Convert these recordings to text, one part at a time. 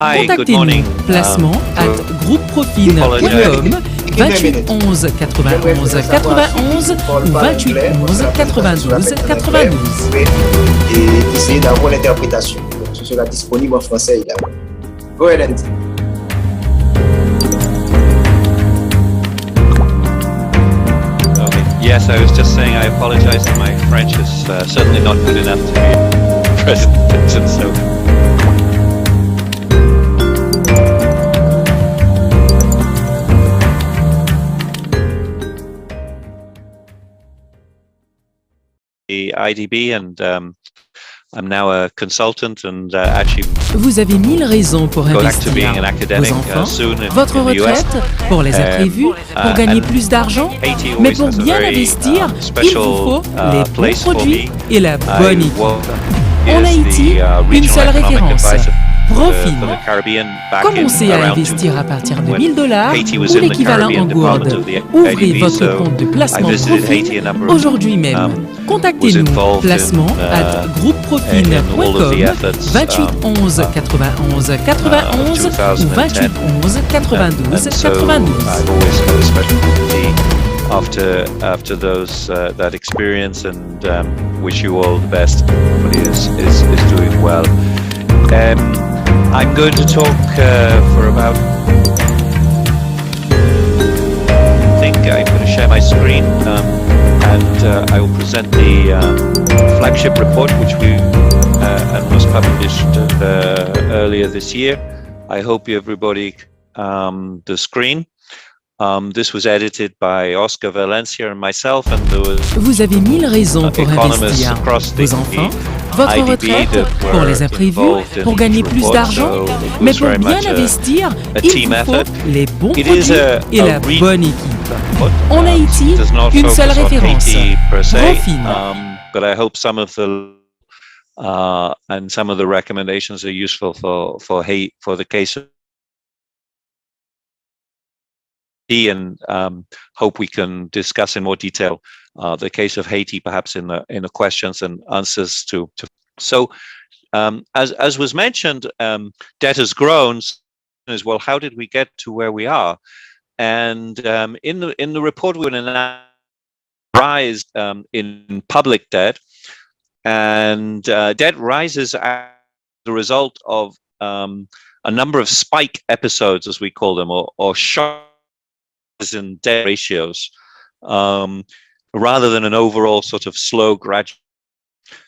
Contactez-nous. Placement Groupe ProFin.com 28 11 91 91 ou 28 11 92 92. Et essayer d'avoir l'interprétation. Ce sera disponible en français également. Go ahead and... Yes, I was just saying I apologize that my French is certainly not good enough to be a presentation, so... The IDB and I'm now a consultant and actually Vous avez 1000 raisons pour investir. Vos enfants, votre retraite, pour les imprévus, pour gagner plus d'argent. Mais pour bien investir, il vous faut les bons produits et la bonne équipe. En Haïti, une seule référence. ProFin. Commencez à investir à partir de $1000 ou l'équivalent en gourde. Ouvrez votre compte de placement ProFin aujourd'hui même. Contactez-nous. Placement groupeprofin.com 28 11 91 91 ou 28 11 92 92. After those that experience and wish you all the best. Everybody is doing well. I'm going to talk for about. I think I'm going to share my screen and I will present the flagship report, which we and was published earlier this year. I hope everybody the screen. This was edited by Oscar Valencia and myself, and there was Vous avez 1000 raisons pour investir. Vos enfants, votre retraite, pour les imprévus, pour gagner plus d'argent. Mais pour bien investir, il vous faut les bons produits et la bonne équipe. En Haïti, une seule référence. ProFin. But I hope some of the and some of the recommendations are useful for the case of and hope we can discuss in more detail the case of Haiti, perhaps in the questions and answers to. So, as was mentioned, debt has grown as well. How did we get to where we are? And in the report, we analyzed rise in public debt, and debt rises as the result of a number of spike episodes, as we call them, or sharp in debt ratios, rather than an overall sort of slow gradual.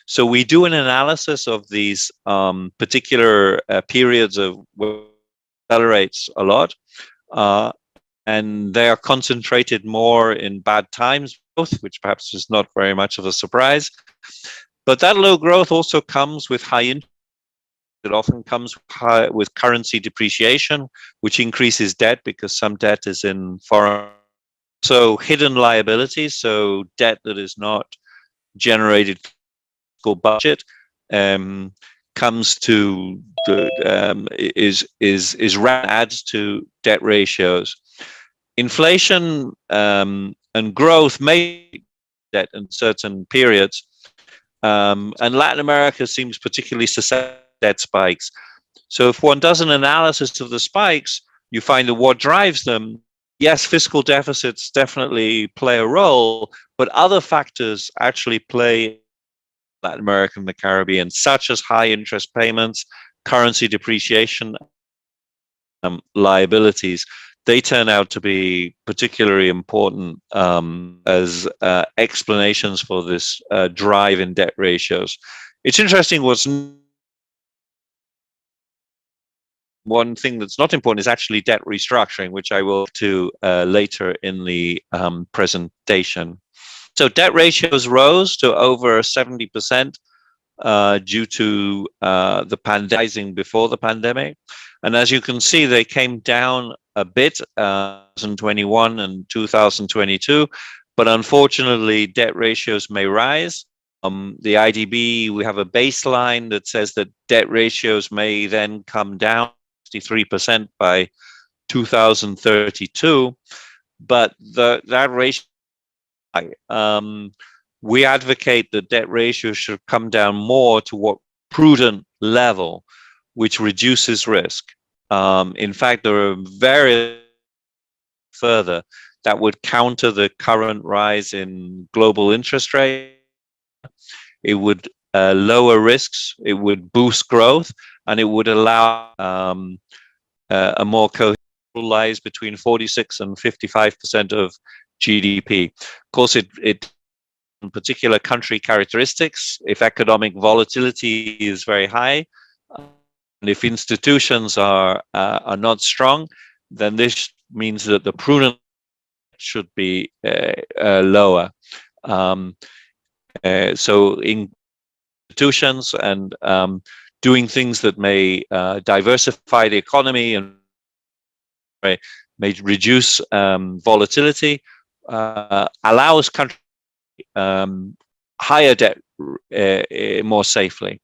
So we do an analysis of these particular periods of where it accelerates a lot, and they are concentrated more in bad times, which perhaps is not very much of a surprise. But that low growth also comes with high interest. It often comes with currency depreciation, which increases debt because some debt is in foreign. So hidden liabilities, so debt that is not generated for budget, comes to adds to debt ratios. Inflation and growth may debt in certain periods, and Latin America seems particularly susceptible debt spikes. So if one does an analysis of the spikes, you find that what drives them, yes, fiscal deficits definitely play a role, but other factors actually play in Latin America and the Caribbean, such as high interest payments, currency depreciation, liabilities. They turn out to be particularly important as explanations for this drive in debt ratios. It's interesting one thing that's not important is actually debt restructuring, which I will do later in the presentation. So debt ratios rose to over 70% due to the pandemic before the pandemic. And as you can see, they came down a bit 2021 and 2022, but unfortunately debt ratios may rise. The IDB, we have a baseline that says that debt ratios may then come down 63% by 2032, but that ratio, we advocate that debt ratio should come down more to what prudent level, which reduces risk. In fact, there are various further that would counter the current rise in global interest rate. It would lower risks, it would boost growth, and it would allow a more coherent lies between 46 and 55% of GDP. Of course, it particular country characteristics. If economic volatility is very high, and if institutions are not strong, then this means that the prudent should be lower. So in institutions and doing things that may diversify the economy and may reduce volatility, allows countries higher debt more safely.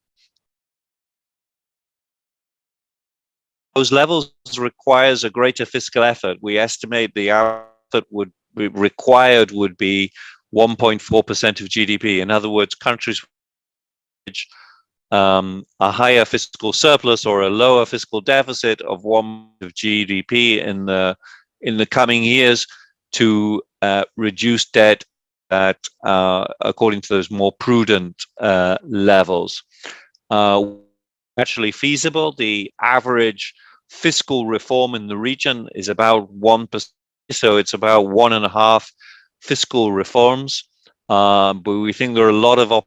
Those levels requires a greater fiscal effort. We estimate the effort would be required would be 1.4% of GDP. In other words, countries a higher fiscal surplus or a lower fiscal deficit of 1% of GDP in the coming years to reduce debt at according to those more prudent levels. Actually feasible. The average fiscal reform in the region is about 1%, so it's about 1.5 fiscal reforms. But we think there are a lot of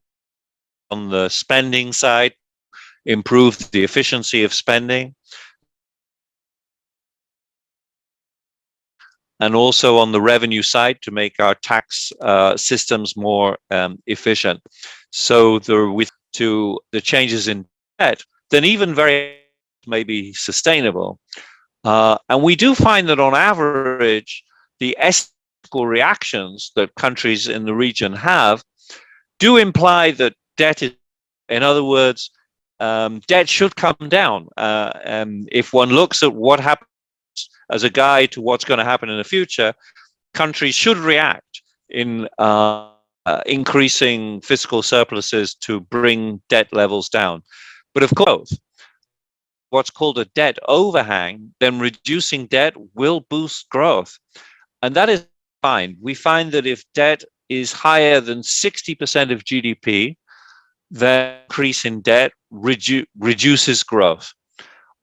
on the spending side, improve the efficiency of spending, and also on the revenue side to make our tax systems more efficient. So with to the changes in debt, then even very may be sustainable. And we do find that on average, the ethical reactions that countries in the region have do imply that debt is, in other words, debt should come down. If one looks at what happens as a guide to what's going to happen in the future, countries should react in increasing fiscal surpluses to bring debt levels down. But of course, what's called a debt overhang, then reducing debt will boost growth. And that is fine. We find that if debt is higher than 60% of GDP, the increase in debt reduces growth.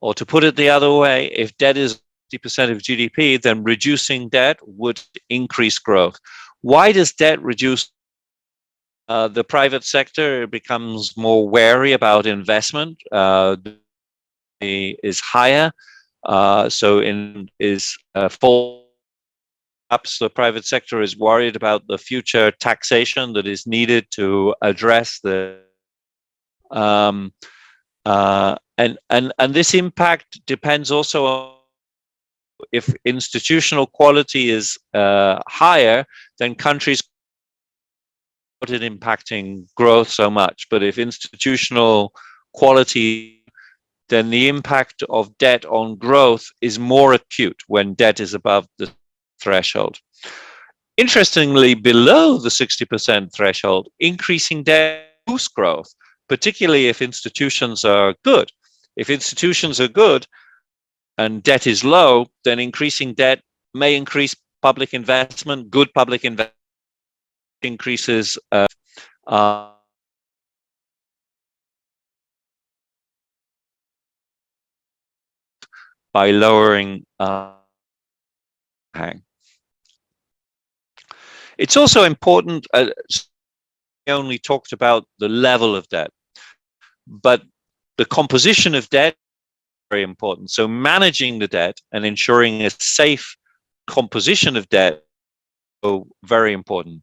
Or to put it the other way, if debt is 60% of GDP, then reducing debt would increase growth. Why does debt reduce? The private sector becomes more wary about investment. Is higher, so perhaps the private sector is worried about the future taxation that is needed to address the and this impact depends also on if institutional quality is higher, then countries not it impacting growth so much. But if institutional quality, then the impact of debt on growth is more acute when debt is above the threshold. Interestingly, below the 60% threshold, increasing debt boosts growth, particularly if institutions are good. If institutions are good and debt is low, then increasing debt may increase public investment. Good public investment increases by lowering hang. It's also important, we only talked about the level of debt, but the composition of debt is very important. So managing the debt and ensuring a safe composition of debt is very important.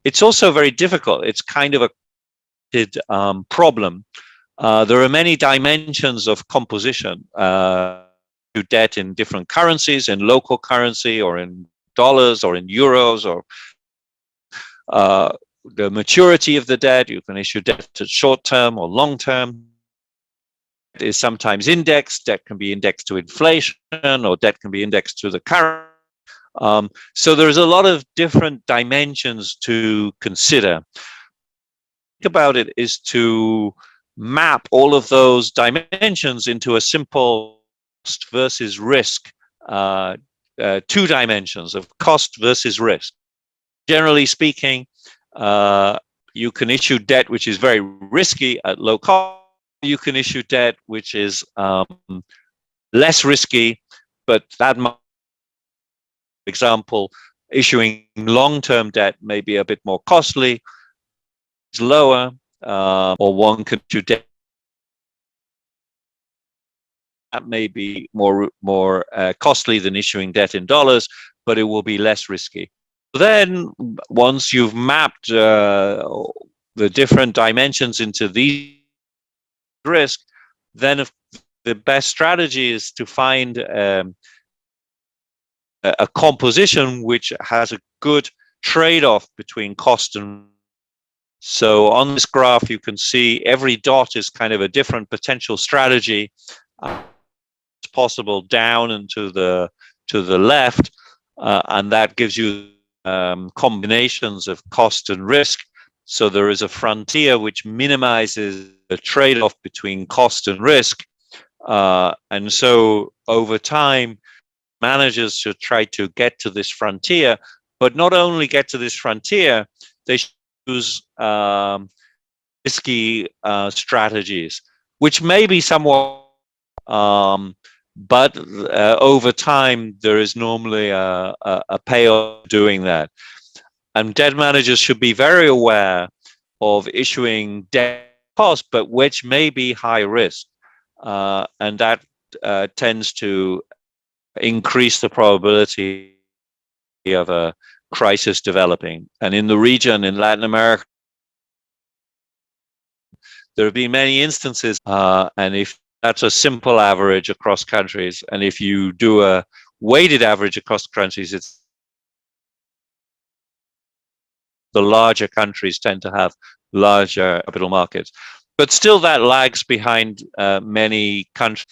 It's also very difficult. It's kind of a problem. There are many dimensions of composition to debt in different currencies, in local currency or in dollars or in euros, or the maturity of the debt. You can issue debt at short term or long term. It is sometimes indexed. Debt can be indexed to inflation, or debt can be indexed to the current. So there's a lot of different dimensions to consider. Think about it is to map all of those dimensions into a simple cost versus risk, 2 dimensions of cost versus risk. Generally speaking, you can issue debt which is very risky at low cost. You can issue debt which is less risky, but that might, for example, issuing long-term debt may be a bit more costly, it's lower, or one can issue debt that may be more costly than issuing debt in dollars, but it will be less risky. Then once you've mapped the different dimensions into these risk, then the best strategy is to find a composition which has a good trade-off between cost and. So on this graph, you can see every dot is kind of a different potential strategy. It's possible down and to the left, and that gives you combinations of cost and risk. So there is a frontier which minimizes the trade-off between cost and risk. And so over time, managers should try to get to this frontier, but not only get to this frontier, they should use risky strategies, which may be somewhat, but over time, there is normally a payoff doing that. And debt managers should be very aware of issuing debt cost, but which may be high risk. And that tends to increase the probability of a crisis developing. And in the region, in Latin America, there have been many instances, and if that's a simple average across countries, and if you do a weighted average across countries, it's the larger countries tend to have larger capital markets. But still that lags behind many countries.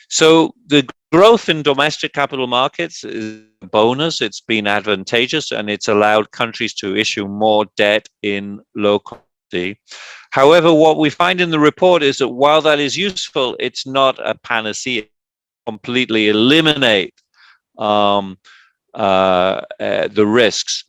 So the growth in domestic capital markets is a bonus. It's been advantageous, and it's allowed countries to issue more debt in low quantity. However, what we find in the report is that while that is useful, it's not a panacea. Completely eliminate the risks.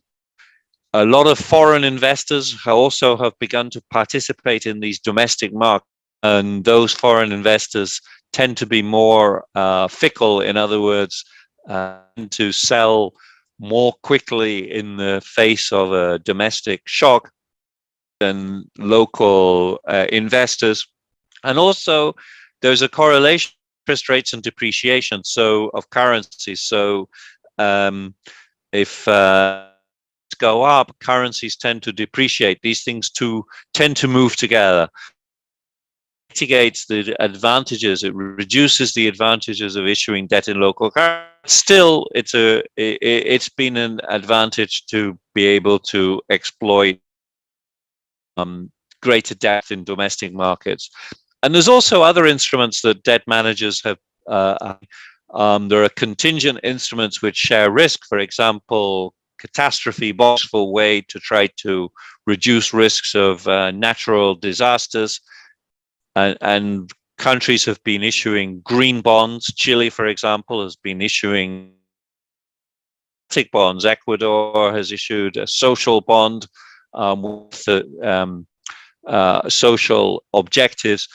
A lot of foreign investors also have begun to participate in these domestic markets, and those foreign investors tend to be more fickle. In other words, to sell more quickly in the face of a domestic shock than local investors. And also, there's a correlation interest rates and depreciation of currencies. So if go up, currencies tend to depreciate. These things tend to move together. It mitigates the advantages. It reduces the advantages of issuing debt in local currency. Still, it's been an advantage to be able to exploit greater depth in domestic markets. And there's also other instruments that debt managers have. There are contingent instruments which share risk. For example, catastrophe bonds, a way to try to reduce risks of natural disasters. And countries have been issuing green bonds. Chile, for example, has been issuing bonds. Ecuador has issued a social bond with social objectives.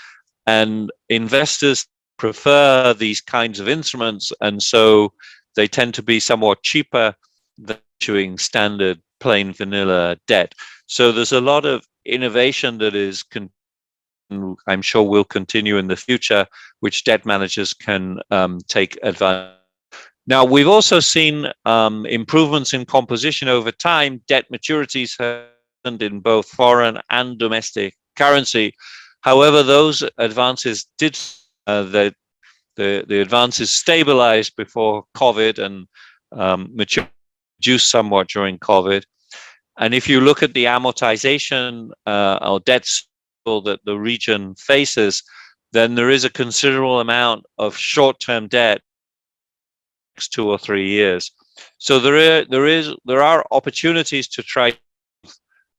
And investors prefer these kinds of instruments, and so they tend to be somewhat cheaper than issuing standard plain vanilla debt. So there's a lot of innovation that is, I'm sure, will continue in the future, which debt managers can take advantage. Now, we've also seen improvements in composition over time. Debt maturities have happened in both foreign and domestic currency. However, those advances did the advances stabilized before COVID and reduced somewhat during COVID. And if you look at the amortization or debt that the region faces, then there is a considerable amount of short-term debt next 2 or 3 years. So there are opportunities to try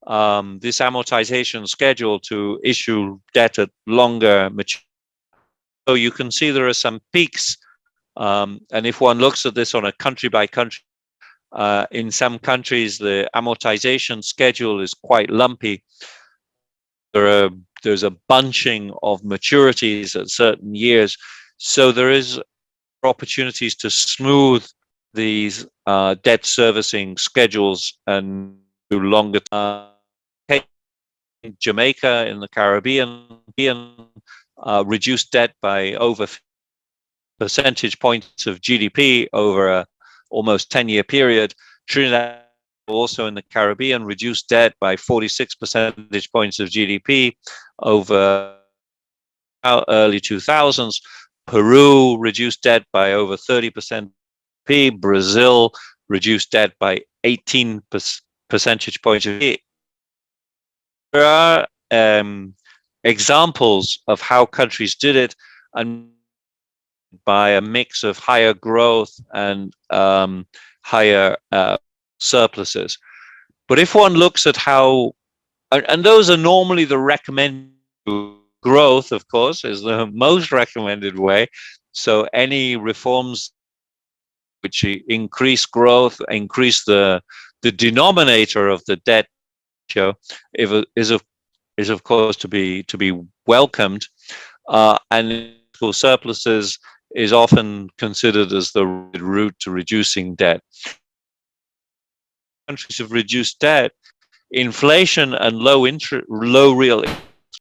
this amortization schedule to issue debt at longer maturity. So you can see there are some peaks. And if one looks at this on a country by country, in some countries, the amortization schedule is quite lumpy. There's a bunching of maturities at certain years. So there is opportunities to smooth these debt servicing schedules and do longer time. Jamaica in the Caribbean reduced debt by over percentage points of GDP over a almost 10-year period. Trinidad, also in the Caribbean, reduced debt by 46 percentage points of GDP over early 2000s. Peru reduced debt by over 30%. Brazil reduced debt by 18 percentage points of GDP. There are examples of how countries did it, and by a mix of higher growth and higher surpluses. But if one looks at how, and those are normally the recommended, growth, of course, is the most recommended way. So any reforms which increase growth, increase the denominator of the debt ratio, is of course to be welcomed, and surpluses is often considered as the route to reducing debt. Countries have reduced debt, inflation and low real